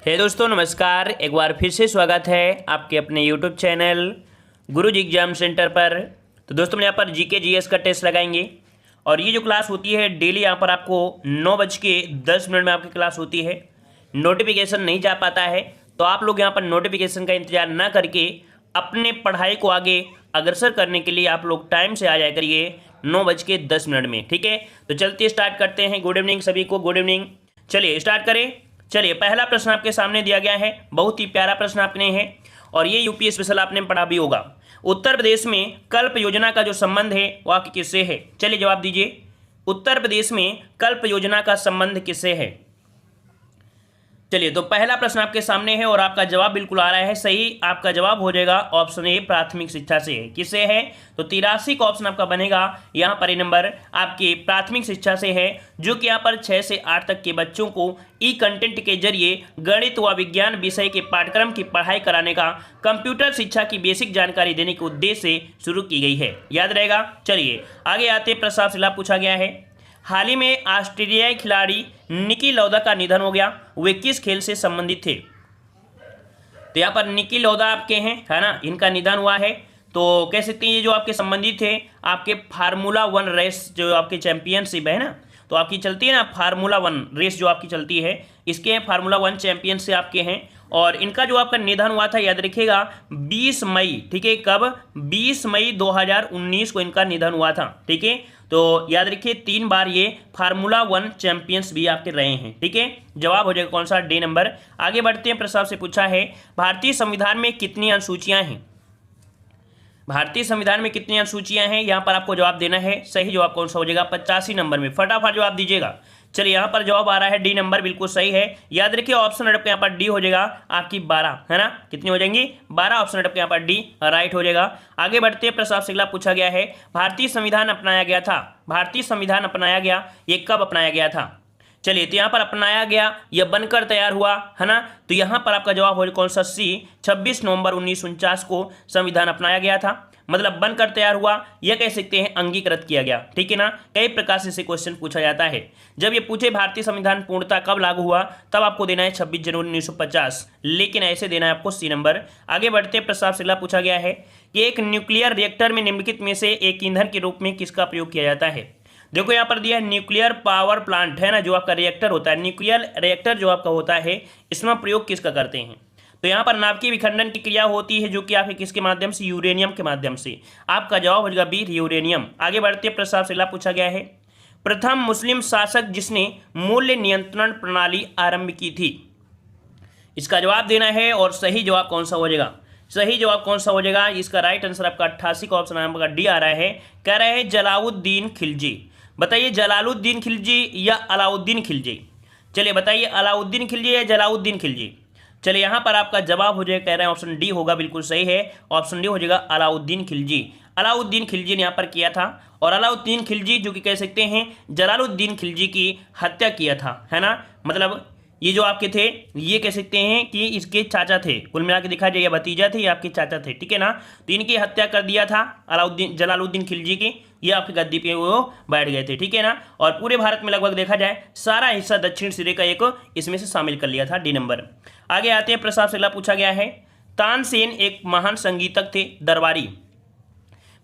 हे दोस्तों नमस्कार। एक बार फिर से स्वागत है आपके अपने YouTube चैनल गुरुजी एग्जाम सेंटर पर। तो दोस्तों हम यहाँ पर जीके जीएस का टेस्ट लगाएंगे और ये जो क्लास होती है डेली यहाँ पर आपको 9:10 में आपकी क्लास होती है। नोटिफिकेशन नहीं जा पाता है तो आप लोग यहाँ पर नोटिफिकेशन का इंतजार ना करके अपने पढ़ाई को आगे अग्रसर करने के लिए आप लोग टाइम से आ जाया करिए 9:10 में। ठीक है, तो चलते स्टार्ट करते हैं। गुड इवनिंग सभी को, गुड इवनिंग। चलिए स्टार्ट करें। चलिए पहला प्रश्न आपके सामने दिया गया है, बहुत ही प्यारा प्रश्न आपने है और ये यूपी स्पेशल आपने पढ़ा भी होगा। उत्तर प्रदेश में कल्प योजना का जो संबंध है वह किससे है? चलिए जवाब दीजिए। उत्तर प्रदेश में कल्प योजना का संबंध किससे है? चलिए तो पहला प्रश्न आपके सामने है और आपका जवाब बिल्कुल आ रहा है सही। आपका जवाब हो जाएगा ऑप्शन ए, प्राथमिक शिक्षा से है। किससे है? तो 83 का ऑप्शन आपका बनेगा। यहाँ पर ये नंबर आपके प्राथमिक शिक्षा से है, जो कि यहाँ पर 6 से 8 तक के बच्चों को ई कंटेंट के जरिए गणित व विज्ञान विषय के पाठ्यक्रम की पढ़ाई कराने का कंप्यूटर शिक्षा की बेसिक जानकारी देने के उद्देश्य से शुरू की गई है। याद रहेगा। चलिए आगे आते प्रश्न आपसे पूछा गया है, हाल ही में ऑस्ट्रेलियाई खिलाड़ी निकी लौदा का निधन हो गया, वे किस खेल से संबंधित थे? तो यहाँ पर निकी लौदा आपके हैं, है ना, इनका निधन हुआ है। तो कह सकते हैं ये जो आपके संबंधित थे आपके फार्मूला 1 रेस जो आपके चैंपियनशिप है ना, तो आपकी चलती है ना फार्मूला 1 रेस जो आपकी चलती है, इसके फार्मूला 1 चैंपियन से आपके हैं। और इनका जो आपका निधन हुआ था याद रखिएगा 20 मई, ठीक है, कब? 20 मई 2019 को इनका निधन हुआ था। ठीक है, तो याद रखिए 3 बार ये फार्मूला 1 चैंपियंस भी आपके रहे हैं। ठीक है, जवाब हो जाएगा कौन सा? D number. आगे बढ़ते हैं। प्रश्न से पूछा है, भारतीय संविधान में कितनी अनुसूचियां हैं? भारतीय संविधान में कितनी अनुसूचियां हैं? यहाँ पर आपको जवाब देना है। सही जवाब कौन सा हो जाएगा? 85 नंबर में। फटाफट जवाब दीजिएगा। चलिए यहाँ पर जवाब आ रहा है डी नंबर, बिल्कुल सही है। याद रखिए ऑप्शन अड़प यहाँ पर डी हो जाएगा आपकी 12, है ना। कितनी हो जाएंगी? 12। ऑप्शन अड़प यहाँ पर डी राइट हो जाएगा। आगे बढ़ते हैं। प्रश्न से अगला पूछा गया है, भारतीय संविधान अपनाया गया था, भारतीय संविधान अपनाया गया, ये कब अपनाया गया था? चलिए तो यहाँ पर अपनाया गया, यह बनकर तैयार हुआ, है ना। तो यहाँ पर आपका जवाब हो कौन सा? सी, 26 नवंबर 1949 को संविधान अपनाया गया था। मतलब बनकर तैयार हुआ, यह कह सकते हैं अंगीकृत किया गया। ठीक है ना। कई प्रकार से क्वेश्चन पूछा जाता है। जब ये पूछे भारतीय संविधान पूर्णतः कब लागू हुआ, तब आपको देना है 26 जनवरी 1950, लेकिन ऐसे देना है आपको सी नंबर। आगे बढ़ते प्रस्ताव से पूछा गया है कि एक न्यूक्लियर रिएक्टर में निम्नलिखित में से एक ईंधन के रूप में किसका प्रयोग किया जाता है? देखो यहाँ पर दिया है न्यूक्लियर पावर प्लांट, है ना, जो आपका रिएक्टर होता है, न्यूक्लियर रिएक्टर जो आपका होता है, इसमें प्रयोग किसका करते हैं? तो यहाँ पर नाभिकीय विखंडन की क्रिया होती है, जो कि आपके किसके माध्यम से? यूरेनियम के माध्यम से। आपका जवाब हो जाएगा बी, यूरेनियम। आगे बढ़ते प्रस्ताव से पूछा गया है, प्रथम मुस्लिम शासक जिसने मूल्य नियंत्रण प्रणाली आरंभ की थी? इसका जवाब देना है और सही जवाब कौन सा हो जाएगा? सही जवाब कौन सा हो जाएगा? इसका राइट आंसर आपका 88 का ऑप्शन आपका डी आ रहा है। कह रहे हैं जलालुद्दीन खिलजी। बताइए जलालुद्दीन खिलजी या अलाउद्दीन खिलजी? चलिए बताइए अलाउद्दीन खिलजी या जलालुद्दीन खिलजी? चलिए यहाँ पर आपका जवाब हो जाएगा, कह रहे हैं ऑप्शन डी होगा, बिल्कुल सही है। ऑप्शन डी हो जाएगा अलाउद्दीन खिलजी। अलाउद्दीन खिलजी ने यहाँ पर किया था और अलाउद्दीन खिलजी जो कि कह सकते हैं जलालुद्दीन खिलजी की हत्या किया था, है ना। मतलब ये जो आपके थे ये कह सकते हैं कि इसके चाचा थे, कुल मिला के दिखा जाए भतीजा थे या आपके चाचा थे। ठीक है ना। तो इनकी हत्या कर दिया था जलालुद्दीन खिलजी की, ये आपकी गद्दी पे वो बैठ गए थे। ठीक है ना। और पूरे भारत में लगभग देखा जाए सारा हिस्सा दक्षिण सिरे का एक इसमें से शामिल कर लिया था। D number. आगे आते हैं। प्रस्ताव से अगला पूछा गया है, तानसेन एक महान संगीतक थे, दरबारी।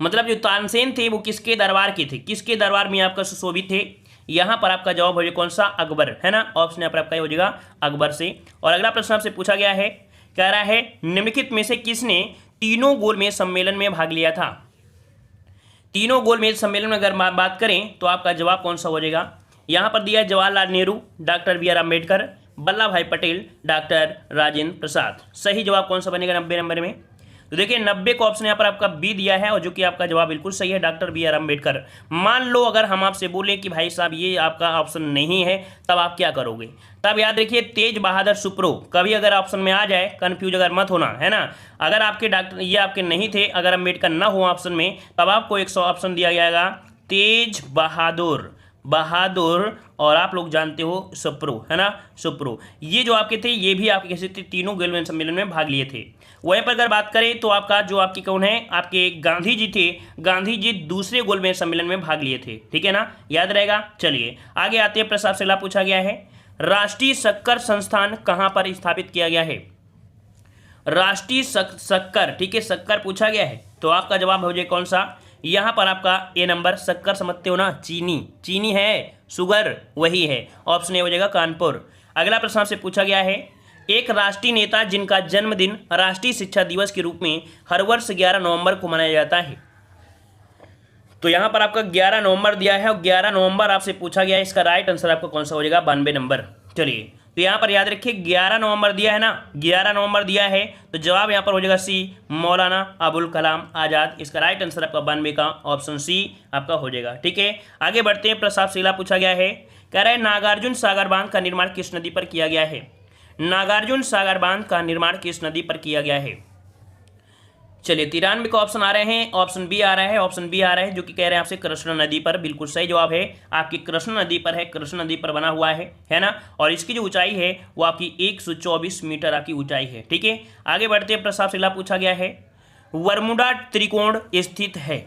मतलब जो तानसेन थे वो किसके दरबार के थे? किसके दरबार में आपका सुशोभित थे? यहाँ पर आपका जवाब हो जाएगा कौन सा? अकबर, है ना। ऑप्शन यहाँ पर आपका हो जाएगा अकबर से। और अगला प्रश्न आपसे पूछा गया है, कह रहा है निम्नलिखित में से किसने तीनों गोलमेज सम्मेलन में भाग लिया था? तीनों गोलमेज सम्मेलन में अगर बात करें तो आपका जवाब कौन सा हो जाएगा? यहाँ पर दिया है Jawaharlal Nehru, doctor B R Ambedkar, Vallabhbhai Patel, doctor Rajendra Prasad. सही जवाब कौन सा बनेगा 90 नंबर में? तो देखिए 90 का ऑप्शन यहाँ पर आपका बी दिया है और जो कि आपका जवाब बिल्कुल सही है, डॉक्टर बी आर अम्बेडकर। मान लो अगर हम आपसे बोले कि भाई साहब ये आपका ऑप्शन नहीं है, तब आप क्या करोगे? तब याद रखिए तेज बहादुर सुप्रो, कभी अगर ऑप्शन में आ जाए कंफ्यूज अगर मत होना, है ना। अगर आपके डॉक्टर ये आपके नहीं थे, अगर अम्बेडकर ना हो ऑप्शन में, तब आपको एक ऑप्शन दिया जाएगा तेज बहादुर और आप लोग जानते हो सुप्रो, है ना, सुप्रो। ये जो आपके थे ये भी आपके कैसे थे? तीनों गोलमेज सम्मेलन में भाग लिए थे। वहीं पर अगर बात करें तो आपका जो आपकी कौन है? आपके गांधी जी थे, गांधी जी दूसरे गोलमेज सम्मेलन में भाग लिए थे। ठीक है ना, याद रहेगा। चलिए आगे आते हैं। प्रस्ताव से अगला पूछा गया है, राष्ट्रीय शक्कर संस्थान कहां पर स्थापित किया गया है? राष्ट्रीय शक्कर, ठीक है, शक्कर पूछा गया है तो आपका जवाब हो जाएगा कौन सा? यहां पर आपका ए नंबर, शक्कर समझते हो ना, चीनी, चीनी है, शुगर वही है, ऑप्शन ए हो जाएगा कानपुर। अगला प्रश्न आपसे पूछा गया है, एक राष्ट्रीय नेता जिनका जन्मदिन राष्ट्रीय शिक्षा दिवस के रूप में हर वर्ष 11 नवंबर को मनाया जाता है। तो यहां पर आपका 11 नवंबर दिया है और 11 नवंबर आपसे पूछा गया है, इसका राइट आंसर आपका कौन सा हो जाएगा? 92 नंबर। चलिए, तो यहाँ पर याद रखिए 11 नवंबर दिया है ना, 11 नवंबर दिया है तो जवाब यहाँ पर हो जाएगा सी, मौलाना अबुल कलाम आज़ाद। इसका राइट आंसर आपका 92 का ऑप्शन सी आपका हो जाएगा। ठीक है, आगे बढ़ते हैं। प्रसाद शिला पूछा गया है, कह रहे हैं नागार्जुन सागर बांध का निर्माण किस नदी पर किया गया है? नागार्जुन सागर बांध का निर्माण किस नदी पर किया गया है? चलिए, 93 का ऑप्शन आ रहे हैं, ऑप्शन बी आ रहा है, ऑप्शन बी आ रहा है जो कि कह रहे हैं आपसे कृष्णा नदी पर। बिल्कुल सही जवाब है आपकी कृष्णा नदी पर है, कृष्णा नदी पर बना हुआ है ना। और इसकी जो ऊंचाई है वो आपकी 124 मीटर आपकी ऊंचाई है। ठीक है, आगे बढ़ते हैं। प्रसाद शिला पूछा गया है, बरमूडा त्रिकोण स्थित है।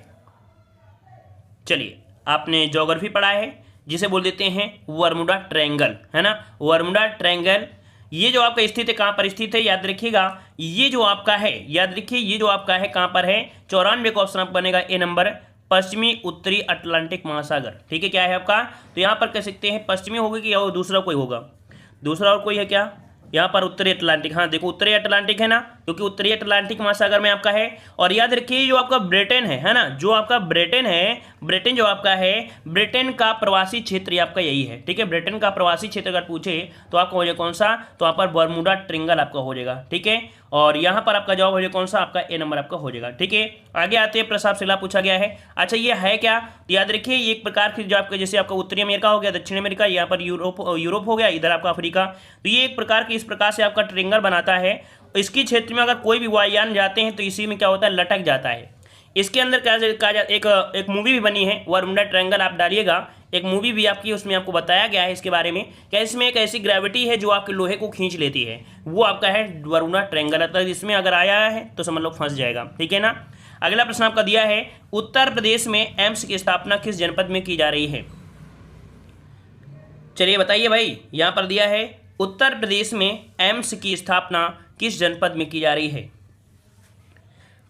चलिए, आपने ज्योग्राफी पढ़ा है जिसे बोल देते हैं बरमूडा ट्रायंगल, है ना, बरमूडा ट्रायंगल। ये जो आपका स्थित है कहाँ पर स्थित है? याद रखिएगा, ये जो आपका है, याद रखिए ये जो आपका है कहाँ पर है? 94 का ऑप्शन आपका बनेगा ए नंबर, पश्चिमी उत्तरी अटलांटिक महासागर। ठीक है, क्या है आपका? तो यहाँ पर कह सकते हैं पश्चिमी होगा कि या दूसरा कोई होगा? दूसरा और कोई है क्या? यहाँ पर उत्तरी अटलांटिक, हाँ देखो उत्तरी अटलांटिक है ना, क्योंकि उत्तरी अटलांटिक महासागर में आपका है। और याद रखिए जो आपका ब्रिटेन है ना, जो आपका ब्रिटेन है, ब्रिटेन जो आपका है, ब्रिटेन का प्रवासी क्षेत्र आपका यही है। ठीक है, ब्रिटेन का प्रवासी क्षेत्र अगर पूछे तो आपका हो जाएगा कौन सा? तो यहाँ पर बरमूडा ट्रायंगल आपका हो जाएगा। ठीक है, और यहाँ पर आपका जवाब हो जाएगा कौन सा? आपका ए नंबर आपका हो जाएगा। ठीक है, आगे आते हैं। प्रसाद शिला पूछा गया है, अच्छा ये है क्या? तो याद रखिए ये एक प्रकार की जो आपका, जैसे आपका उत्तरी अमेरिका हो गया, दक्षिण अमेरिका, यहाँ पर यूरोप हो गया, इधर आपका अफ्रीका, तो ये एक प्रकार की इस प्रकार से आपका ट्रायंगल बनाता है। इसकी क्षेत्र में अगर कोई भी वायुयान जाते हैं तो इसी में क्या होता है? लटक जाता है। इसके अंदर क्या एक मूवी भी बनी है बरमूडा ट्रायंगल, आप डालिएगा, एक मूवी भी आपकी, उसमें आपको बताया गया है इसके बारे में कि इसमें एक ऐसी ग्रेविटी है जो आपके लोहे को खींच लेती है, वो आपका है बरमूडा ट्रायंगल। तो इसमें अगर आया है तो समझ लो फंस जाएगा। ठीक है ना। अगला प्रश्न आपका दिया है, उत्तर प्रदेश में एम्स की स्थापना किस जनपद में की जा रही है? चलिए बताइए भाई, यहाँ पर दिया है उत्तर प्रदेश में एम्स की स्थापना किस जनपद में की जा रही है?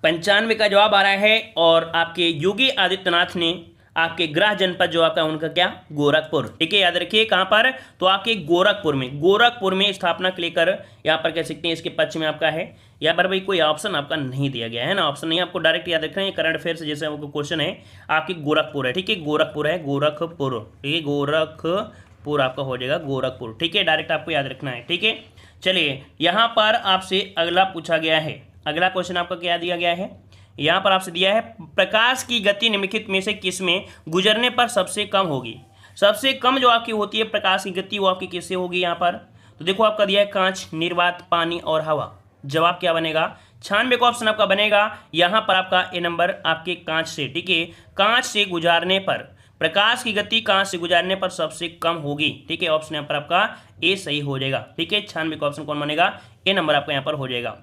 95 का जवाब आ रहा है। और आपके योगी आदित्यनाथ ने आपके गृह जनपद जो आपका उनका क्या? गोरखपुर। ठीक है, याद रखिए कहां पर? तो आपके गोरखपुर में स्थापना के लेकर यहाँ पर कह सकते हैं इसके पश्चिम में आपका है। यहाँ पर भाई कोई ऑप्शन आपका नहीं दिया गया है ना, ऑप्शन नहीं, आपको डायरेक्ट याद रखना है, करंट अफेयर से जैसे आपको क्वेश्चन है आपकी गोरखपुर है। ठीक है, गोरखपुर है, गोरखपुर, ठीक है, गोरखपुर आपका हो जाएगा गोरखपुर। ठीक है, डायरेक्ट आपको याद रखना है। ठीक है, चलिए यहाँ पर आपसे अगला पूछा गया है, अगला क्वेश्चन आपका क्या दिया गया है? यहाँ पर आपसे दिया है, प्रकाश की गति निम्नलिखित में से किस में गुजरने पर सबसे कम होगी? सबसे कम जो आपकी होती है प्रकाश की गति वो आपकी किससे होगी? यहाँ पर तो देखो आपका दिया है कांच, निर्वात, पानी और हवा। जवाब क्या बनेगा? 96 का ऑप्शन आपका बनेगा यहाँ पर आपका ए नंबर आपके कांच से। ठीक है, कांच से गुजारने पर, प्रकाश की गति कांच से गुजारने पर सबसे कम होगी। ठीक है, ऑप्शन यहाँ पर आपका ए सही हो जाएगा। ठीक है, 96 का ऑप्शन कौन बनेगा? ए नंबर आपका यहाँ पर हो जाएगा।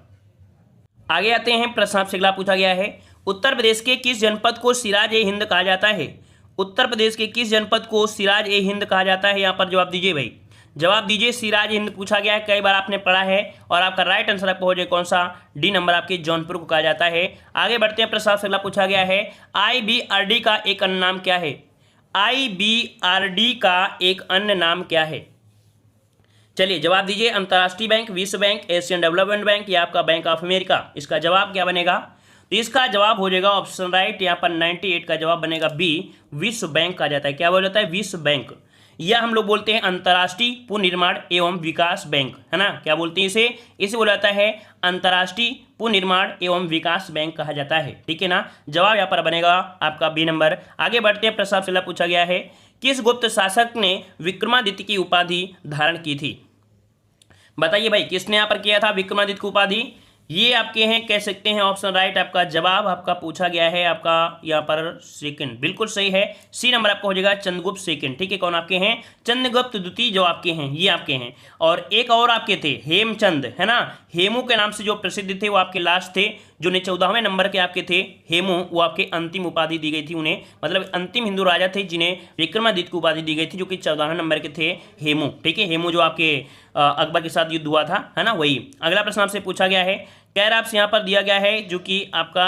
आगे आते हैं। प्रश्न आपसे अगला पूछा गया है, उत्तर प्रदेश के किस जनपद को सिराज ए हिंद कहा जाता है? उत्तर प्रदेश के किस जनपद को सिराज ए हिंद कहा जाता है? यहाँ पर जवाब दीजिए भाई, जवाब दीजिए। सिराज हिंद पूछा गया है, कई बार आपने पढ़ा है और आपका राइट आंसर आपको हो जाए कौन सा? डी नंबर आपके जौनपुर को कहा जाता है। आगे बढ़ते हैं। प्रश्न आपसे अगला पूछा गया है, IBRD का एक अन्य नाम क्या है? IBRD का एक अन्य नाम क्या है? चलिए जवाब दीजिए। अंतर्राष्ट्रीय बैंक, विश्व बैंक, एशियन डेवलपमेंट बैंक या आपका बैंक ऑफ अमेरिका। इसका जवाब क्या बनेगा? तो इसका जवाब हो जाएगा ऑप्शन राइट, यहाँ पर 98 का जवाब बनेगा बी, विश्व बैंक कहा जाता है। क्या बोला जाता है? विश्व बैंक, या हम लोग बोलते हैं अंतर्राष्ट्रीय पुनर्निर्माण एवं विकास बैंक, है ना। क्या बोलते हैं इसे बोला जाता है अंतर्राष्ट्रीय पुनर्निर्माण एवं विकास बैंक कहा जाता है। ठीक है ना, जवाब यहाँ पर बनेगा आपका बी नंबर। आगे बढ़ते हैं। प्रश्न आपसे पूछा गया है, किस गुप्त शासक ने विक्रमादित्य की उपाधि धारण की थी? बताइए भाई, किसने यहाँ पर किया था विक्रमादित्य की उपाधि? ये आपके हैं, कह सकते हैं ऑप्शन राइट। आपका जवाब आपका पूछा गया है आपका यहाँ पर सेकंड, बिल्कुल सही है, सी नंबर आपका हो जाएगा चंद्रगुप्त सेकंड। ठीक है, कौन आपके हैं? चंद्रगुप्त द्वितीय जो आपके हैं ये आपके हैं। और एक और आपके थे हेमचंद, है ना, हेमू के नाम से जो प्रसिद्ध थे वो आपके लास्ट थे, जो 14वें नंबर के आपके थे हेमू, वो आपके अंतिम उपाधि दी गई थी उन्हें, मतलब अंतिम हिंदू राजा थे जिन्हें विक्रमादित्य की उपाधि दी गई थी, जो कि 14वें नंबर के थे हेमू। ठीक है, हेमू जो आपके अकबर के साथ युद्ध हुआ था, है ना, वही। अगला प्रश्न आपसे पूछा गया है, कैर आपसे यहाँ पर दिया गया है, जो कि आपका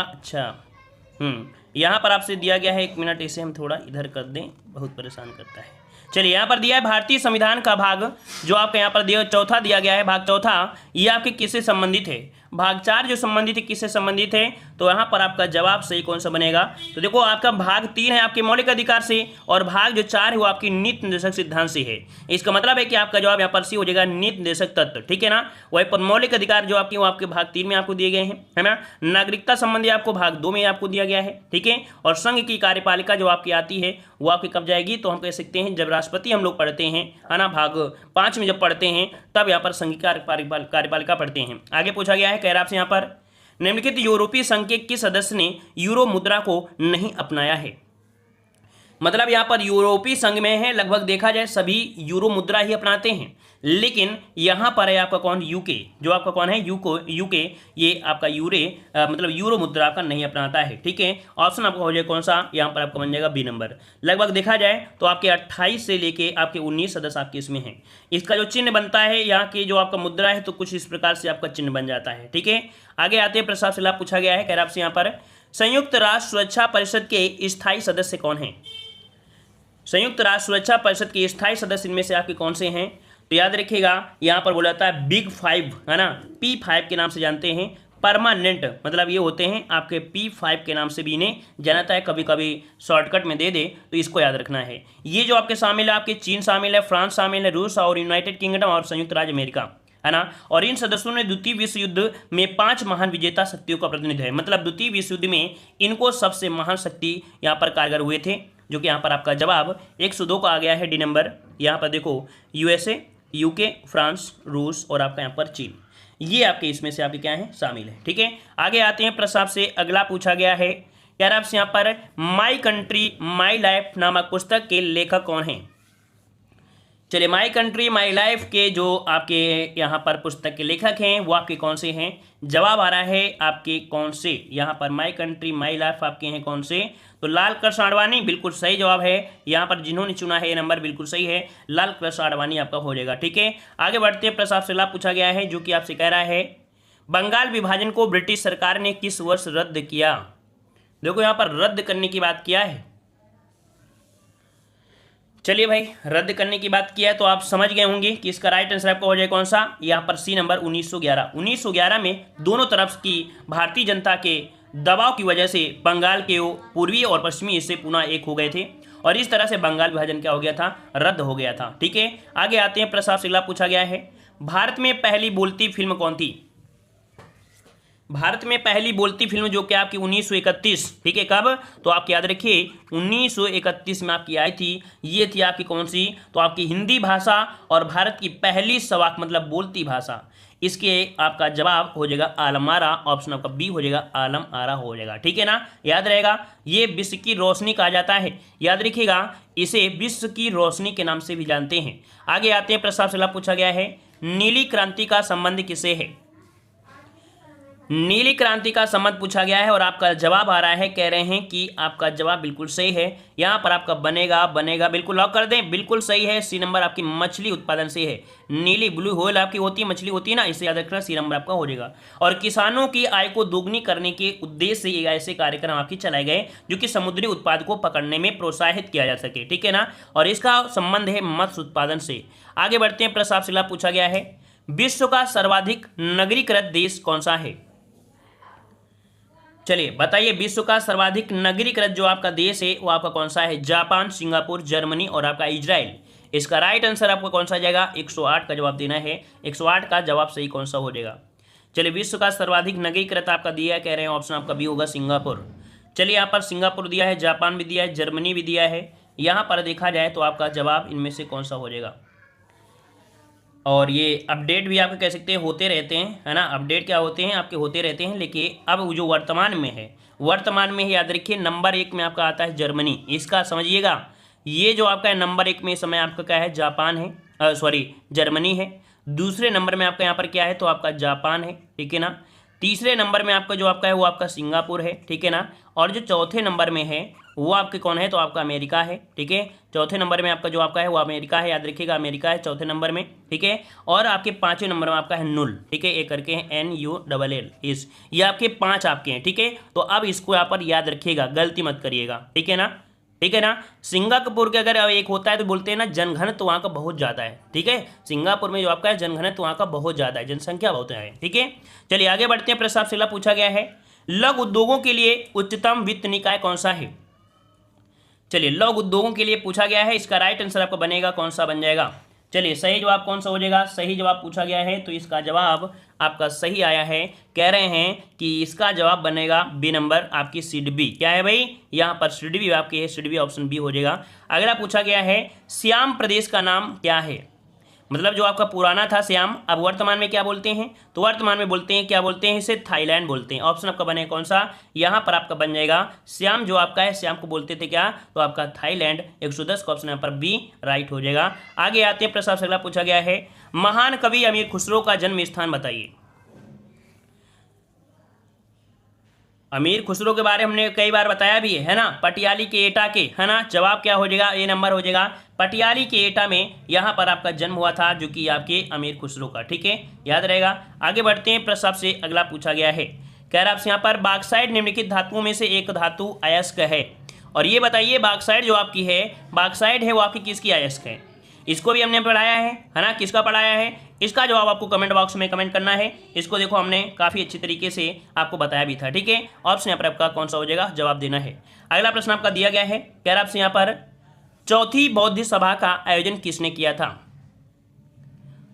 यहाँ पर आपसे दिया गया है, 1 मिनट इसे हम थोड़ा इधर कर दें, बहुत परेशान करता है। चलिए, यहाँ पर दिया है भारतीय संविधान का भाग जो आपका यहाँ पर दिया चौथा दिया गया है, भाग चौथा, ये आपके किससे संबंधित है। भाग 4 जो संबंधित है किससे संबंधित है, तो यहाँ पर आपका जवाब सही कौन सा बनेगा। तो देखो, आपका भाग 3 है आपके मौलिक अधिकार से, और भाग जो 4 है वो आपकी नीति निर्देशक सिद्धांत से है। इसका मतलब है कि आपका जवाब यहाँ पर सी हो जाएगा, नीति निर्देशक तत्व। ठीक है ना, वही पर मौलिक अधिकार जो आपके वो आपके भाग 3 में आपको दिए गए हैं, है ना। नागरिकता संबंधी आपको भाग 2 में आपको दिया गया है। ठीक है, और संघ की कार्यपालिका जो आपकी आती है वो आपकी कब जाएगी, तो हम कह सकते हैं जब राष्ट्रपति हम लोग पढ़ते हैं, है ना, भाग 5 में जब पढ़ते हैं तब यहाँ पर संघ की कार्यपालिका पढ़ते हैं। आगे पूछा गया है, कह रहा आपसे यहाँ पर, निम्नलिखित यूरोपीय संघ के किस सदस्य ने यूरो मुद्रा को नहीं अपनाया है। मतलब यहाँ पर यूरोपीय संघ में है, लगभग देखा जाए सभी यूरो मुद्रा ही अपनाते हैं, लेकिन यहाँ पर है आपका कौन, यूके, जो आपका कौन है, यूके, ये आपका मतलब यूरो मुद्रा का नहीं अपनाता है। ठीक है, ऑप्शन आपका हो जाए कौन सा, यहाँ पर आपका बन जाएगा बी नंबर। लगभग देखा जाए तो आपके 28 से लेके आपके 19 सदस्य आपके इसमें हैं। इसका जो चिन्ह बनता है यहाँ की जो आपका मुद्रा है, तो कुछ इस प्रकार से आपका चिन्ह बन जाता है। ठीक है, आगे आते हैं, प्रस्ताव से लाभ पूछा गया है, कह रहा आपसे यहाँ पर, संयुक्त राष्ट्र सुरक्षा परिषद के स्थायी सदस्य कौन हैं। संयुक्त राष्ट्र सुरक्षा परिषद के स्थायी सदस्य इनमें से आपके कौन से हैं, तो याद रखिएगा, यहाँ पर बोला जाता है बिग 5, है ना, P5 के नाम से जानते हैं। परमानेंट मतलब ये होते हैं आपके P5 के नाम से भी इन्हें जाना है, कभी कभी शॉर्टकट में दे दे तो इसको याद रखना है। ये जो आपके शामिल है, आपके चीन शामिल है, फ्रांस शामिल है, रूस और यूनाइटेड किंगडम और संयुक्त राज्य अमेरिका, है ना। और इन सदस्यों ने द्वितीय विश्व युद्ध में 5 महान विजेता शक्तियों का प्रतिनिधित्व है, मतलब द्वितीय विश्व युद्ध में इनको सबसे महान शक्ति यहाँ पर कारगर हुए थे, जो कि यहाँ पर आपका जवाब 102 का आ गया है, डी नंबर। यहाँ पर देखो, USA, UK, फ्रांस, रूस और आपका यहाँ पर चीन, ये आपके इसमें से आपके क्या है, शामिल है। ठीक है, आगे आते हैं, प्रश्न आपसे अगला पूछा गया है, यार आपसे यहाँ पर, माई कंट्री माई लाइफ नामक पुस्तक के लेखक कौन हैं। चलिए, माई कंट्री माई लाइफ के जो आपके यहाँ पर पुस्तक के लेखक हैं वो आपके कौन से हैं, जवाब आ रहा है आपके कौन से, यहाँ पर माई कंट्री माई लाइफ आपके हैं कौन से, तो लाल कृष्ण आडवाणी बिल्कुल सही जवाब है। यहाँ पर जिन्होंने चुना है ये नंबर बिल्कुल सही है, लाल कृष्ण आडवाणी आपका हो जाएगा। ठीक है, आगे बढ़ते हैं, प्रश्न आपसे लाभ पूछा गया है, जो कि आपसे कह रहा है, बंगाल विभाजन को ब्रिटिश सरकार ने किस वर्ष रद्द किया। देखो, यहाँ पर रद्द करने की बात किया है। चलिए भाई, रद्द करने की बात किया है तो आप समझ गए होंगे कि इसका राइट आंसर आपका हो जाए कौन सा, यहाँ पर सी नंबर 1911। 1911 में दोनों तरफ की भारतीय जनता के दबाव की वजह से बंगाल के पूर्वी और पश्चिमी हिस्से पुनः एक हो गए थे, और इस तरह से बंगाल विभाजन क्या हो गया था, रद्द हो गया था। ठीक है, आगे आते हैं, प्रश्न आपसे पूछा गया है, भारत में पहली बोलती फिल्म कौन थी। भारत में पहली बोलती फिल्म जो कि आपकी 1931, ठीक है, कब, तो आप याद रखिए 1931 में आपकी आई थी, ये थी आपकी कौन सी, तो आपकी हिंदी भाषा और भारत की पहली सवाक मतलब बोलती भाषा, इसके आपका जवाब हो जाएगा आलम आरा, ऑप्शन आपका बी हो जाएगा, आलम आरा हो जाएगा। ठीक है ना, याद रहेगा, ये विश्व की रोशनी कहा जाता है, याद रखिएगा, इसे विश्व की रोशनी के नाम से भी जानते हैं। आगे आते हैं, प्रश्न आपसे पूछा गया है, नीली क्रांति का संबंध किससे है। नीली क्रांति का संबंध पूछा गया है और आपका जवाब आ रहा है, कह रहे हैं कि आपका जवाब बिल्कुल सही है। यहाँ पर आपका बनेगा बिल्कुल लॉक कर दें, बिल्कुल सही है, सी नंबर आपकी मछली उत्पादन से है। नीली ब्लू व्हेल आपकी होती है, मछली होती है ना, इसे याद रखना, सी नंबर आपका हो जाएगा। और किसानों की आय को दोगुनी करने के उद्देश्य से ऐसे कार्यक्रम आपके चलाए गए जो कि समुद्री उत्पाद को पकड़ने में प्रोत्साहित किया जा सके। ठीक है ना, और इसका संबंध है मत्स्य उत्पादन से। आगे बढ़ते हैं, प्रश्न आपसे पूछा गया है, विश्व का सर्वाधिक नगरीकृत देश कौन सा है। चलिए बताइए, विश्व का सर्वाधिक नगरीकृत जो आपका देश है वो आपका कौन सा है। जापान, सिंगापुर, जर्मनी और आपका इजराइल। इसका राइट आंसर आपको कौन सा जाएगा, 108 का जवाब देना है। 108 का जवाब सही कौन सा हो जाएगा। चलिए, विश्व का सर्वाधिक नगरीकृत आपका दिया है, कह रहे हैं ऑप्शन आपका बी होगा, सिंगापुर। चलिए, यहाँ पर सिंगापुर दिया है, जापान भी दिया है, जर्मनी भी दिया है। यहाँ पर देखा जाए तो आपका जवाब इनमें से कौन सा हो जाएगा। और ये अपडेट भी आप कह सकते हैं होते रहते हैं, है ना, अपडेट क्या होते हैं आपके होते रहते हैं, लेकिन अब जो वर्तमान में है, वर्तमान में याद रखिए नंबर 1 में आपका आता है जर्मनी। इसका समझिएगा, ये जो आपका नंबर 1 में इस समय आपका क्या है, जापान है, सॉरी जर्मनी है। दूसरे नंबर में आपका यहाँ पर क्या है, तो आपका जापान है। ठीक है ना, तीसरे नंबर में आपका जो आपका है वो आपका सिंगापुर है, ठीक है ना। और जो चौथे नंबर में है वो आपके कौन है, तो आपका अमेरिका है, ठीक है। चौथे नंबर में आपका जो आपका है वो अमेरिका है, याद रखिएगा अमेरिका है चौथे नंबर में, ठीक है। और आपके पांचवें नंबर में आपका है नुल, ठीक है, एक करके है NULL इस, ये आपके 5 आपके हैं, ठीक है। तो अब इसको यहाँ पर याद रखिएगा, गलती मत करिएगा, ठीक है ना, ठीक है ना। सिंगापुर के अगर एक होता है तो बोलते हैं ना जनघन तो वहाँ का बहुत ज़्यादा है, ठीक है। सिंगापुर में जो आपका है जनघन तो वहाँ का बहुत ज़्यादा है, जनसंख्या बहुत है, ठीक है। चलिए आगे बढ़ते हैं। प्रश्न आपसे अगला पूछा गया है, लघु उद्योगों के लिए उच्चतम वित्त निकाय कौन सा है। चलिए लघु उद्योगों के लिए पूछा गया है, इसका राइट आंसर आपका बनेगा कौन सा बन जाएगा। चलिए सही जवाब कौन सा हो जाएगा, सही जवाब पूछा गया है तो इसका जवाब आपका सही आया है। कह रहे हैं कि इसका जवाब बनेगा बी नंबर, आपकी सीड बी। क्या है भाई, यहाँ पर सीड बी आपकी है, सीड बी ऑप्शन बी हो जाएगा। अगला पूछा गया है, श्याम प्रदेश का नाम क्या है। मतलब जो आपका पुराना था श्याम, अब वर्तमान में क्या बोलते हैं, तो वर्तमान में बोलते हैं, क्या बोलते हैं इसे, थाईलैंड बोलते हैं। ऑप्शन आपका बने कौन सा, यहाँ पर आपका बन जाएगा श्याम जो आपका है, श्याम को बोलते थे क्या, तो आपका थाईलैंड। 110 का ऑप्शन यहाँ पर बी राइट हो जाएगा। आगे आते हैं, प्रश्न आपसे अगला पूछा गया है, महान कवि अमीर खुसरो का जन्म स्थान बताइए। अमीर खुसरो के बारे में हमने कई बार बताया भी है ना, पटियाली के एटा के, है ना। जवाब क्या हो जाएगा, ए नंबर हो जाएगा, पटियाली के एटा में यहाँ पर आपका जन्म हुआ था, जो कि आपके अमीर खुसरो का, ठीक है, याद रहेगा। आगे बढ़ते हैं, प्रश्न आपसे अगला पूछा गया है, कह रहा आपसे यहाँ पर बॉक्साइट निम्नलिखित धातुओं में से एक धातु अयस्क है, और ये बताइए बॉक्साइट जो आपकी है, बॉक्साइट है वो आपकी किसकी अयस्क है। इसको भी हमने पढ़ाया है ना, किसका पढ़ाया है, इसका जवाब आपको कमेंट बॉक्स में कमेंट करना है। इसको देखो हमने काफ़ी अच्छी तरीके से आपको बताया भी था, ठीक है। ऑप्शन यहाँ पर आपका कौन सा हो जाएगा, जवाब देना है। अगला प्रश्न आपका दिया गया है, कह रहा आपसे यहाँ पर चौथी बौद्ध सभा का आयोजन किसने किया था।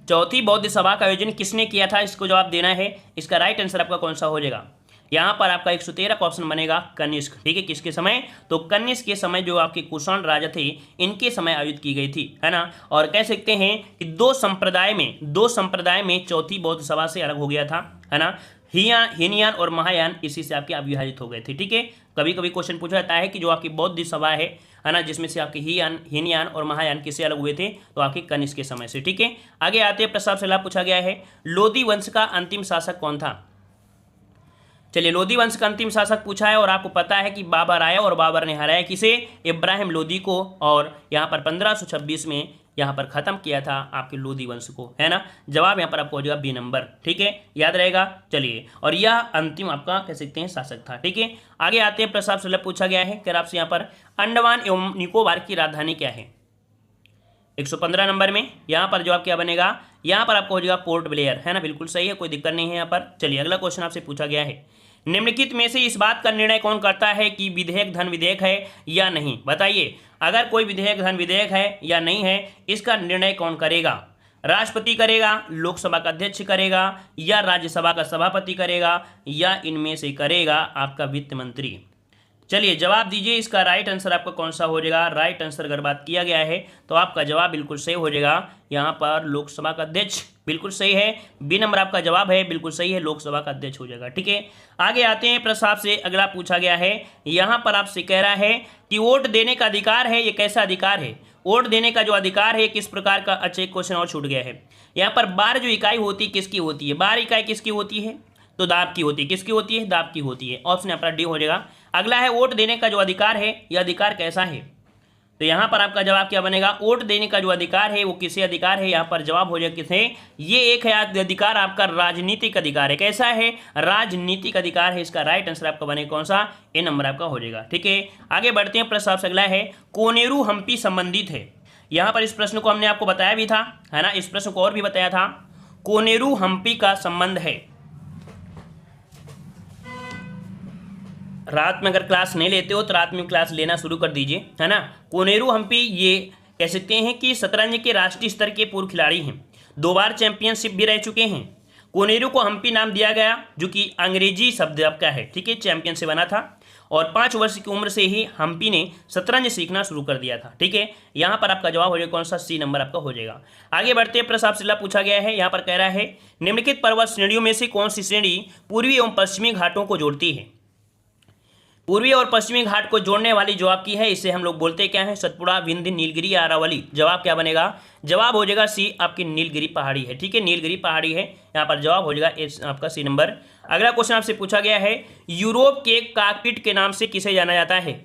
चौथी बौद्ध सभा का आयोजन किसने किया था, इसको जवाब देना है। इसका राइट आंसर आपका कौन सा हो जाएगा, यहाँ पर आपका 113 का ऑप्शन बनेगा कनिष्क, ठीक है। किसके समय, तो कनिष्क के समय जो आपके कुषाण राजा थे इनके समय आयोजित की गई थी, है ना। और कह सकते हैं कि दो संप्रदाय में चौथी बौद्ध सभा से अलग हो गया था, है ना। हीनयान और महायान इसी से आपके अविभाजित हो गए थे, ठीक है। कभी कभी क्वेश्चन पूछा जाता है कि जो आपकी बौद्ध सभा है ना, जिसमें से आपके हीनयान और महायान किससे अलग हुए थे, तो आपके कनिष्क के समय से, ठीक है। आगे आते हैं, प्रश्न से पूछा गया है, लोधी वंश का अंतिम शासक कौन था। चलिए लोधी वंश का अंतिम शासक पूछा है, और आपको पता है कि बाबर आया और बाबर ने हराया किसे, इब्राहिम लोधी को, और यहाँ पर 1526 में यहाँ पर खत्म किया था आपके लोधी वंश को, है ना। जवाब यहाँ पर आपको हो जाएगा बी नंबर, ठीक है, याद रहेगा। चलिए, और यह अंतिम आपका कह सकते हैं शासक था, ठीक है। आगे आते हैं, प्रश्न आपसे पूछा गया है, कि आपसे यहाँ पर अंडमान एवं निकोबार की राजधानी क्या है। 115 नंबर में यहाँ पर जवाब क्या बनेगा, यहाँ पर आपको हो जाएगा पोर्ट ब्लेयर, है ना, बिल्कुल सही है, कोई दिक्कत नहीं है यहाँ पर। चलिए अगला क्वेश्चन आपसे पूछा गया है, निम्नलिखित में से इस बात का निर्णय कौन करता है कि विधेयक धन विधेयक है या नहीं। बताइए, अगर कोई विधेयक धन विधेयक है या नहीं है, इसका निर्णय कौन करेगा। राष्ट्रपति करेगा, लोकसभा का अध्यक्ष करेगा, या राज्यसभा का सभापति करेगा, या इनमें से करेगा आपका वित्त मंत्री। चलिए जवाब दीजिए, इसका राइट आंसर आपका कौन सा हो जाएगा। राइट आंसर अगर बात किया गया है तो आपका जवाब बिल्कुल सही हो जाएगा, यहाँ पर लोकसभा का अध्यक्ष, बिल्कुल सही है, बी नंबर आपका जवाब है, बिल्कुल सही है, लोकसभा का अध्यक्ष हो जाएगा, ठीक है। आगे आते हैं, प्रश्न आपसे अगला पूछा गया है, यहाँ पर आपसे कह रहा है कि वोट देने का अधिकार है, ये कैसा अधिकार है, वोट देने का जो अधिकार है किस प्रकार का। अच्छा एक क्वेश्चन और छूट गया है, यहाँ पर बार जो इकाई होती है किसकी होती है, बार इकाई किसकी होती है, तो दाब की होती है, किसकी होती है, दाब की होती है। ऑप्शन यहाँ पर डी हो जाएगा। अगला है वोट देने का जो अधिकार है, यह अधिकार कैसा है, तो यहाँ पर आपका जवाब क्या बनेगा, वोट देने का जो अधिकार है वो किसे अधिकार है, यहाँ पर जवाब हो जाएगा किसे, ये एक है अधिकार आपका राजनीतिक अधिकार है, कैसा है, राजनीतिक अधिकार है। इसका राइट आंसर आपका बनेगा कौन सा, ए नंबर आपका हो जाएगा, ठीक है। आगे बढ़ते हैं, प्रश्न आपसे अगला है, कोनेरू हम्पी संबंधित है। यहाँ पर इस प्रश्न को हमने आपको बताया भी था, है ना, इस प्रश्न को और भी बताया था, कोनेरू हम्पी का संबंध है। रात में अगर क्लास नहीं लेते हो तो रात में क्लास लेना शुरू कर दीजिए, है ना। कोनेरू हम्पी ये कह सकते हैं कि शतरंज के राष्ट्रीय स्तर के पूर्व खिलाड़ी हैं, 2 बार चैंपियनशिप भी रह चुके हैं। कोनेरू को हम्पी नाम दिया गया, जो कि अंग्रेजी शब्द आपका है, ठीक है, चैंपियन से बना था, और 5 वर्ष की उम्र से ही हम्पी ने शतरंज सीखना शुरू कर दिया था, ठीक है। यहाँ पर आपका जवाब हो जाएगा कौन सा, सी नंबर आपका हो जाएगा। आगे बढ़ते हैं, प्रश्न आपसे पूछा गया है, यहाँ पर कह रहा है, निम्नलिखित पर्वत श्रेणियों में से कौन सी श्रेणी पूर्वी एवं पश्चिमी घाटों को जोड़ती है। पूर्वी और पश्चिमी घाट को जोड़ने वाली जो आपकी है इसे हम लोग बोलते क्या है, सतपुड़ा, विंध्य, नीलगिरी, अरावली। जवाब क्या बनेगा, जवाब हो जाएगा सी, आपकी नीलगिरी पहाड़ी है। ठीक है, नीलगिरी पहाड़ी है, यहाँ पर जवाब हो जाएगा आपका सी नंबर। अगला क्वेश्चन आपसे पूछा गया है, यूरोप के कॉकपिट के नाम से किसे जाना जाता है।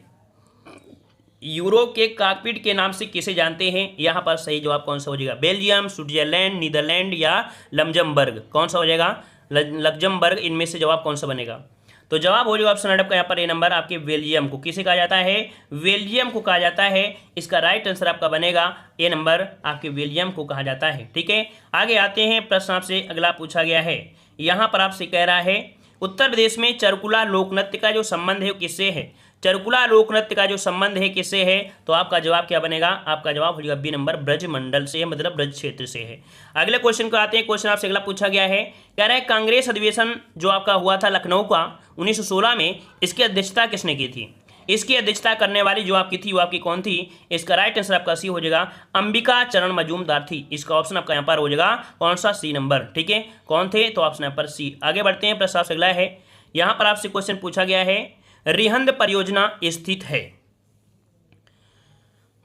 यूरोप के कॉकपिट के नाम से किसे जानते हैं, यहाँ पर सही जवाब कौन सा हो जाएगा, बेल्जियम, स्विट्जरलैंड, नीदरलैंड या लग्जमबर्ग। कौन सा हो जाएगा, लग्जमबर्ग। इनमें से जवाब कौन सा बनेगा, तो जवाब हो जाएगा ऑप्शन आपका यहाँ पर ए नंबर, आपके बेल्जियम को किसे कहा जाता है, बेल्जियम को कहा जाता है। इसका राइट आंसर आपका बनेगा ए नंबर, आपके बेल्जियम को कहा जाता है। ठीक है, आगे आते हैं, प्रश्न आपसे अगला पूछा गया है, यहाँ पर आपसे कह रहा है उत्तर प्रदेश में चरकुला लोक नृत्य का जो संबंध है वो किससे है। चरकुला लोक नृत्य का जो संबंध है किससे है, तो आपका जवाब क्या बनेगा, आपका जवाब हो जाएगा बी नंबर, ब्रज मंडल से है, मतलब ब्रज क्षेत्र से है। अगले क्वेश्चन को आते हैं, क्वेश्चन आपसे अगला पूछा गया है, कह रहा है कांग्रेस अधिवेशन जो आपका हुआ था लखनऊ का 1916 में, इसकी अध्यक्षता किसने की थी। इसकी अध्यक्षता करने वाली जो आपकी थी वो आपकी कौन थी, इसका राइट आंसर आपका सी हो जाएगा, अंबिका चरण मजूमदार थी। इसका ऑप्शन आपका यहाँ पर हो जाएगा कौन सा, सी नंबर। ठीक है, कौन थे, तो ऑप्शन यहाँ पर सी। आगे बढ़ते हैं, प्रश्न आपसे अगला है, यहाँ पर आपसे क्वेश्चन पूछा गया है, रिहंद परियोजना स्थित है।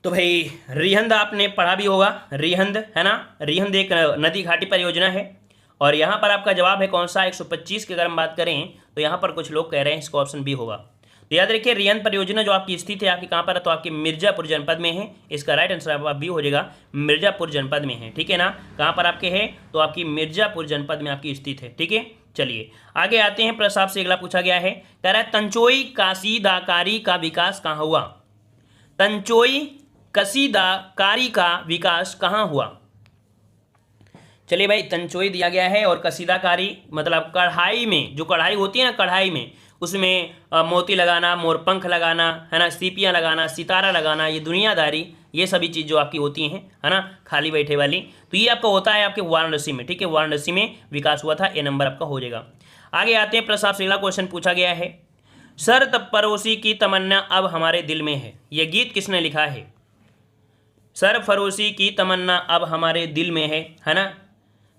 तो भाई रिहंद आपने पढ़ा भी होगा, रिहंद है ना, रिहंद एक नदी घाटी परियोजना है। और यहाँ पर आपका जवाब है कौन सा, 125 की अगर हम बात करें तो यहाँ पर कुछ लोग कह रहे हैं इसका ऑप्शन बी होगा। तो याद रखिए रिहंद परियोजना जो आपकी स्थित है आपकी कहाँ पर है, तो आपके मिर्जापुर जनपद में है। इसका राइट आंसर आपका बी हो जाएगा, मिर्जापुर जनपद में है। ठीक है ना, कहाँ पर आपके है, तो आपकी मिर्जापुर जनपद में आपकी स्थित है। ठीक है, चलिए आगे आते हैं, प्रश्न आपसे अगला पूछा गया है, कह रहा है तंचोई कसीदाकारी का विकास कहाँ हुआ। तंचोई कसीदाकारी का विकास कहाँ हुआ। चलिए भाई, तंचोई दिया गया है और कसीदाकारी मतलब कढ़ाई में, जो कढ़ाई होती है ना, कढ़ाई में उसमें मोती लगाना, मोरपंख लगाना, है ना, सीपियाँ लगाना, सितारा लगाना, ये दुनियादारी, ये सभी चीज़ जो आपकी होती हैं, है ना, खाली बैठे वाली, तो ये आपका होता है आपके वाराणसी में। ठीक है, वाराणसी में विकास हुआ था, ए नंबर आपका हो जाएगा। आगे आते हैं, प्रश्न आपसे अगला क्वेश्चन पूछा गया है, शर्त परोसी की तमन्ना अब हमारे दिल में है, यह गीत किसने लिखा है। सरफरोशी की तमन्ना अब हमारे दिल में है ना।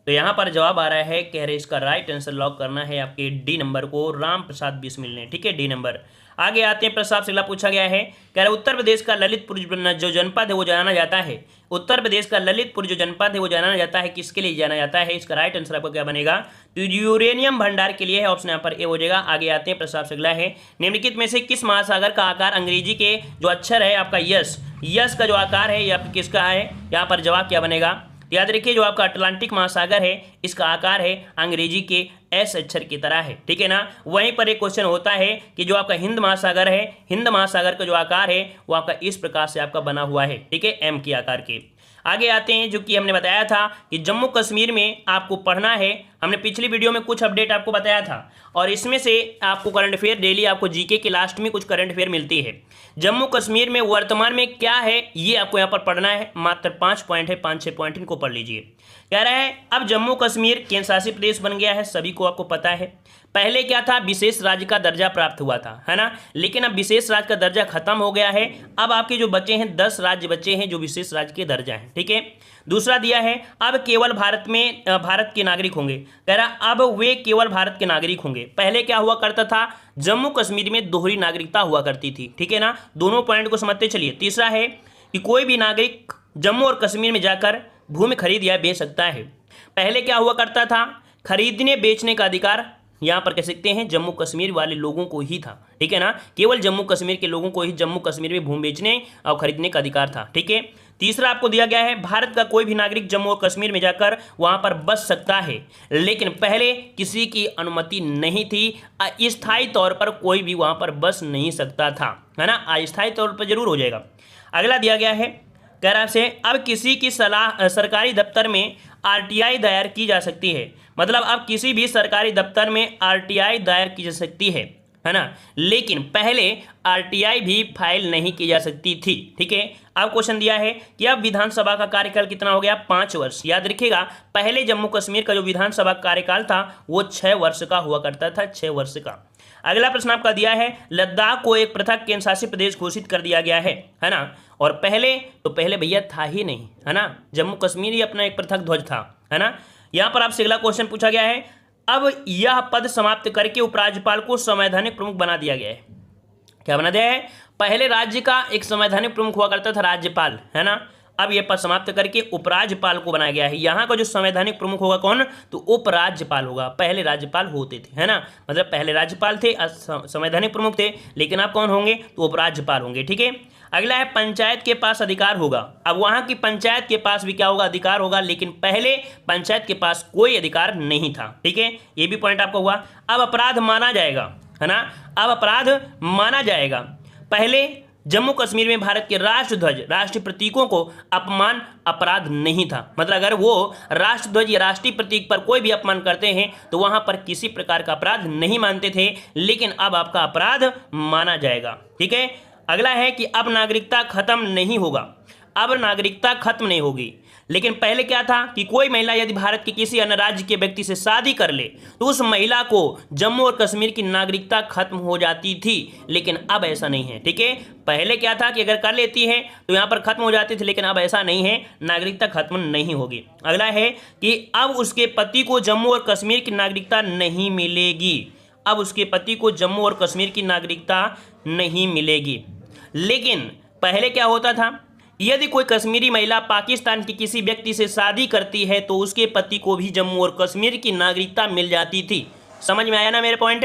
तो यहाँ पर जवाब आ रहा है, कह रहे इसका राइट आंसर लॉक करना है आपके डी नंबर को, राम प्रसाद बिस्मिल ने। ठीक है, डी नंबर। आगे आते हैं, प्रश्न आपसे अगला पूछा गया है, कह रहे उत्तर प्रदेश का ललितपुर जो जनपद है वो जाना जाता है, उत्तर प्रदेश का ललितपुर जो जनपद है वो जाना जाता है, किसके लिए जाना जाता है। इसका राइट आंसर आपको क्या बनेगा, तो यूरेनियम भंडार के लिए है, ऑप्शन यहाँ पर ए हो जाएगा। आगे आते हैं, प्रश्न आपसे अगला है, निम्नलिखित में से किस महासागर का आकार अंग्रेजी के जो अक्षर है आपका यस का जो आकार है यह किसका है, यहाँ पर जवाब क्या बनेगा। याद रखिए जो आपका अटलांटिक महासागर है इसका आकार है अंग्रेजी के एस अक्षर की तरह है। ठीक है ना। वहीं पर एक क्वेश्चन होता है कि जो आपका हिंद महासागर है, हिंद महासागर का जो आकार है वो आपका इस प्रकार से आपका बना हुआ है। ठीक है, एम के आकार के। आगे आते हैं, जो कि हमने बताया था कि जम्मू कश्मीर में आपको पढ़ना है, हमने पिछली वीडियो में कुछ अपडेट आपको बताया था और इसमें से आपको करंट अफेयर डेली आपको जीके के लास्ट में कुछ करंट अफेयर मिलती है। जम्मू कश्मीर में वर्तमान में क्या है ये आपको यहाँ पर पढ़ना है, मात्र 5 पॉइंट है, 5-6 पॉइंट इनको पढ़ लीजिए। कह रहा है अब जम्मू कश्मीर केंद्र शासित प्रदेश बन गया है, सभी को आपको पता है। पहले क्या था, विशेष राज्य का दर्जा प्राप्त हुआ था, है ना, लेकिन अब विशेष राज्य का दर्जा खत्म हो गया है। अब आपके जो बच्चे हैं 10 राज्य बच्चे हैं जो विशेष राज्य के दर्जा हैं। ठीक है। दूसरा दिया है अब केवल भारत के नागरिक होंगे। कह रहा अब वे केवल भारत के नागरिक होंगे। पहले क्या हुआ करता था, जम्मू कश्मीर में दोहरी नागरिकता हुआ करती थी। ठीक है ना, दोनों पॉइंट को समझते चलिए। तीसरा है कि कोई भी नागरिक जम्मू और कश्मीर में जाकर भूमि खरीद या बेच सकता है। पहले क्या हुआ करता था, खरीदने बेचने का अधिकार यहाँ पर कह सकते हैं जम्मू कश्मीर वाले लोगों को ही था। ठीक है ना, केवल जम्मू कश्मीर के लोगों को ही जम्मू कश्मीर में भूमि बेचने और खरीदने का अधिकार था। ठीक है। तीसरा आपको दिया गया है भारत का कोई भी नागरिक जम्मू और कश्मीर में जाकर वहां पर बस सकता है, लेकिन पहले किसी की अनुमति नहीं थी। अस्थायी तौर पर कोई भी वहां पर बस नहीं सकता था, है ना, अस्थायी तौर पर जरूर हो जाएगा। अगला दिया गया है, कह रहा है अब किसी की सलाह सरकारी दफ्तर में आरटीआई दायर की जा सकती है। मतलब अब किसी भी सरकारी दफ्तर में आरटीआई दायर की जा सकती है ना, लेकिन पहले आरटीआई भी फाइल नहीं की जा सकती थी। ठीक है। अब क्वेश्चन दिया है कि अब विधानसभा का कार्यकाल कितना हो गया, 5 वर्ष। याद रखिएगा पहले जम्मू कश्मीर का जो विधानसभा कार्यकाल था वो 6 वर्ष का हुआ करता था, 6 वर्ष का। अगला प्रश्न आपका दिया है लद्दाख को एक पृथक केंद्र शासित प्रदेश घोषित कर दिया गया है ना, और पहले भैया था ही नहीं, है ना, जम्मू कश्मीर ही अपना एक पृथक ध्वज था, है ना। यहाँ पर आपसे अगला क्वेश्चन पूछा गया है अब यह पद समाप्त करके उपराज्यपाल को संवैधानिक प्रमुख बना दिया गया है। क्या बना दिया है, पहले राज्य का एक संवैधानिक प्रमुख हुआ करता था राज्यपाल, है ना, अब ये पद समाप्त करके उपराज्यपाल को बनाया गया है। यहाँ का जो संवैधानिक प्रमुख होगा कौन, तो उपराज्यपाल होगा, पहले राज्यपाल होते थे, है ना, मतलब पहले राज्यपाल थे, संवैधानिक प्रमुख थे, लेकिन अब कौन होंगे, तो उपराज्यपाल होंगे। ठीक है, अगला है पंचायत के पास अधिकार होगा। अब वहाँ की पंचायत के पास भी क्या होगा, अधिकार होगा, लेकिन पहले पंचायत के पास कोई अधिकार नहीं था। ठीक है, ये भी पॉइंट आपका हुआ। अब अपराध माना जाएगा, है ना, अब अपराध माना जाएगा। पहले जम्मू कश्मीर में भारत के राष्ट्रध्वज, राष्ट्रीय प्रतीकों को अपमान अपराध नहीं था, मतलब अगर वो राष्ट्रध्वज या राष्ट्रीय प्रतीक पर कोई भी अपमान करते हैं तो वहां पर किसी प्रकार का अपराध नहीं मानते थे, लेकिन अब आपका अपराध माना जाएगा। ठीक है, अगला है कि अब नागरिकता खत्म नहीं होगा, अब नागरिकता खत्म नहीं होगी। लेकिन पहले क्या था कि कोई महिला यदि भारत के किसी अन्य राज्य के व्यक्ति से शादी कर ले तो उस महिला को जम्मू और कश्मीर की नागरिकता खत्म हो जाती थी, लेकिन अब ऐसा नहीं है। ठीक है, पहले क्या था कि अगर कर लेती है तो यहाँ पर खत्म हो जाती थी, लेकिन अब ऐसा नहीं है, नागरिकता खत्म नहीं होगी। अगला है कि अब उसके पति को जम्मू और कश्मीर की नागरिकता नहीं मिलेगी, अब उसके पति को जम्मू और कश्मीर की नागरिकता नहीं मिलेगी। लेकिन पहले क्या होता था, यदि कोई कश्मीरी महिला पाकिस्तान की किसी व्यक्ति से शादी करती है तो उसके पति को भी जम्मू और कश्मीर की नागरिकता मिल जाती थी। समझ में आया ना मेरे पॉइंट।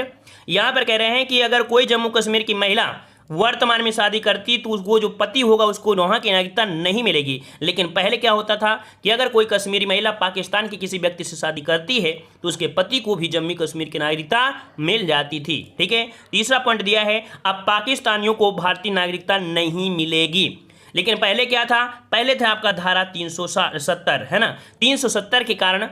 यहाँ पर कह रहे हैं कि अगर कोई जम्मू कश्मीर की महिला वर्तमान में शादी करती तो उसको जो पति होगा उसको वहाँ की नागरिकता नहीं मिलेगी। लेकिन पहले क्या होता था कि अगर कोई कश्मीरी महिला पाकिस्तान की किसी व्यक्ति से शादी करती है तो उसके पति को भी जम्मू कश्मीर की नागरिकता मिल जाती थी। ठीक है, तीसरा पॉइंट दिया है, अब पाकिस्तानियों को भारतीय नागरिकता नहीं मिलेगी। लेकिन पहले क्या था, पहले था आपका धारा 370, है ना, 370 के कारण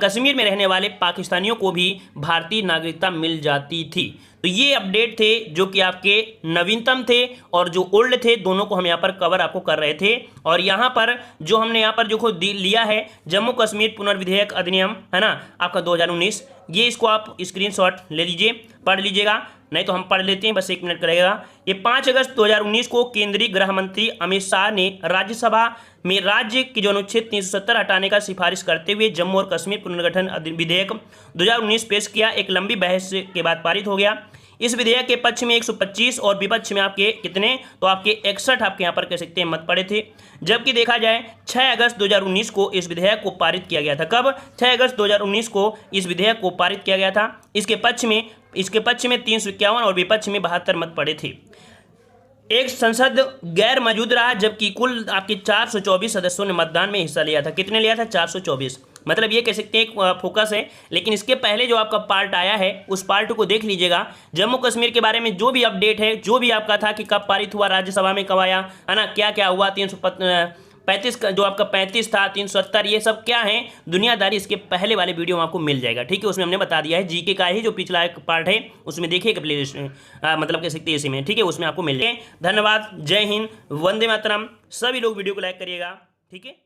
कश्मीर में रहने वाले पाकिस्तानियों को भी भारतीय नागरिकता मिल जाती थी। तो ये अपडेट थे जो कि आपके नवीनतम थे और जो ओल्ड थे, दोनों को हम यहाँ पर कवर आपको कर रहे थे। और यहाँ पर जो हमने यहाँ पर जो खुद लिया है जम्मू कश्मीर पुनर्विधेयक अधिनियम, है ना, आपका 2019, ये इसको आप स्क्रीनशॉट ले लीजिए, पढ़ लीजिएगा, नहीं तो हम पढ़ लेते हैं, बस 1 मिनट करेगा। ये 5 अगस्त 2019 को केंद्रीय गृह मंत्री अमित शाह ने राज्यसभा में राज्य की जो अनुच्छेद 370 हटाने का सिफारिश करते हुए जम्मू और कश्मीर पुनर्गठन विधेयक 2019 पेश किया। एक लंबी बहस के बाद पारित हो गया। इस विधेयक के पक्ष में 125 और विपक्ष में आपके कितने, तो आपके 61 आपके यहाँ पर कह सकते हैं मत पड़े थे। जबकि देखा जाए 6 अगस्त 2019 को इस विधेयक को पारित किया गया था। कब, 6 अगस्त 2019 को इस विधेयक को पारित किया गया था। इसके पक्ष में 351 और विपक्ष में 72 मत पड़े थे। एक संसद गैर मौजूद रहा, जबकि कुल आपके 424 सदस्यों ने मतदान में हिस्सा लिया था। कितने लिया था, 424, मतलब ये कह सकते हैं एक फोकस है। लेकिन इसके पहले जो आपका पार्ट आया है उस पार्ट को देख लीजिएगा। जम्मू कश्मीर के बारे में जो भी अपडेट है, जो भी आपका था कि कब पारित हुआ, राज्यसभा में कब आया, है ना, क्या क्या हुआ, 335 का जो आपका 35 था, 370, ये सब क्या है दुनियादारी, इसके पहले वाले वीडियो में आपको मिल जाएगा। ठीक है, उसमें हमने बता दिया है, जीके का ही जो पिछला एक पार्ट है उसमें देखिएगा प्ले लिस्ट में, मतलब कह सकते हैं इसी में। ठीक है, उसमें आपको मिल जाएगा। धन्यवाद, जय हिंद, वंदे मातरम। सभी लोग वीडियो को लाइक करिएगा। ठीक है।